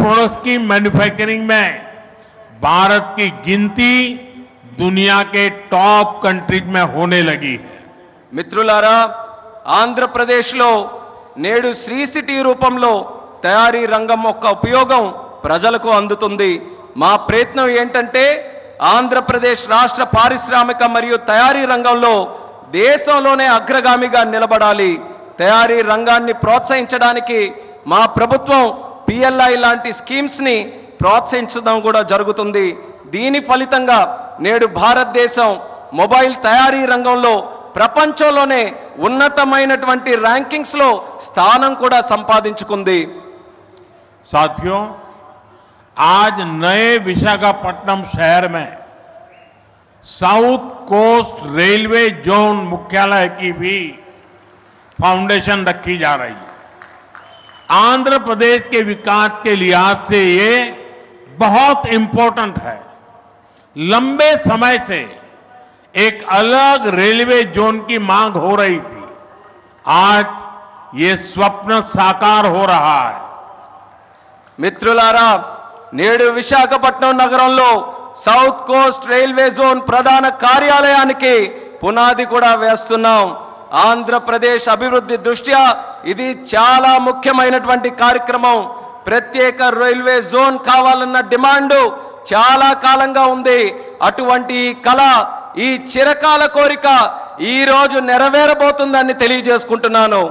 Products की manufacturing में भारत की गिनती दुनिया के टॉप कंट्रीज में होने लगी है। మిత్రులారా, ఆంధ్రప్రదేశ్లో నేడు శ్రీ సిటీ రూపంలో తయారీ రంగం యొక్క ఉపయోగం ప్రజలకు అందుతుంది. మా ప్రయత్నం ఏంటంటే ఆంధ్రప్రదేశ్ రాష్ట్ర పారిశ్రామిక మరియు తయారీ రంగంలో దేశంలోనే అగ్రగామిగా నిలబడాలి. తయారీ రంగాన్ని ప్రోత్సహించడానికి మా ప్రభుత్వం పిఎల్ఐ లాంటి స్కీమ్స్ ని ప్రోత్సహించడం కూడా జరుగుతుంది. దీని ఫలితంగా నేడు భారతదేశం మొబైల్ తయారీ రంగంలో ప్రపంచంలోనే ఉన్నతమైనటువంటి ర్యాంకింగ్స్ లో స్థానం కూడా సంపాదించుకుంది. साथियों, आज नए विशाखापट्टनम शहर में साउथ कोस्ट रेलवे जोन मुख्यालय की भी फाउंडेशन रखी जा रही है। आंध्र प्रदेश के विकास के लिहाज से ये बहुत इंपॉर्टेंट है। लंबे समय से एक अलग रेलवे जोन की मांग हो रही थी। आज ये स्वप्न साकार हो रहा है। మిత్రులారా, నేడు విశాఖపట్నం నగరంలో సౌత్ కోస్ట్ రైల్వే జోన్ ప్రధాన కార్యాలయానికి పునాది కూడా వేస్తున్నాం. ఆంధ్రప్రదేశ్ అభివృద్ధి దృష్ట్యా ఇది చాలా ముఖ్యమైనటువంటి కార్యక్రమం. ప్రత్యేక రైల్వే జోన్ కావాలన్న డిమాండ్ చాలా కాలంగా ఉంది. అటువంటి ఈ కళ, ఈ చిరకాల కోరిక ఈ రోజు నెరవేరబోతుందని తెలియజేసుకుంటున్నాను.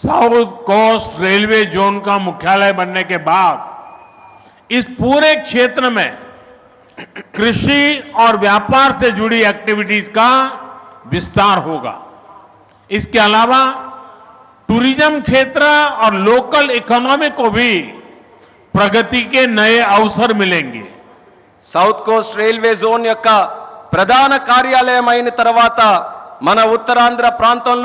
साउथ कोस्ट रेलवे जोन का मुख्यालय बनने के बाद इस पूरे क्षेत्र में कृषि और व्यापार से जुड़ी एक्टिविटीज का विस्तार होगा। इसके अलावा टूरिज्म क्षेत्र और लोकल इकोनॉमी को भी प्रगति के नए अवसर मिलेंगे। సౌత్ కోస్ట్ రైల్వే జోన్ యొక్క ప్రధాన కార్యాలయం అయిన తర్వాత మన ఉత్తరాంధ్ర ప్రాంతంలో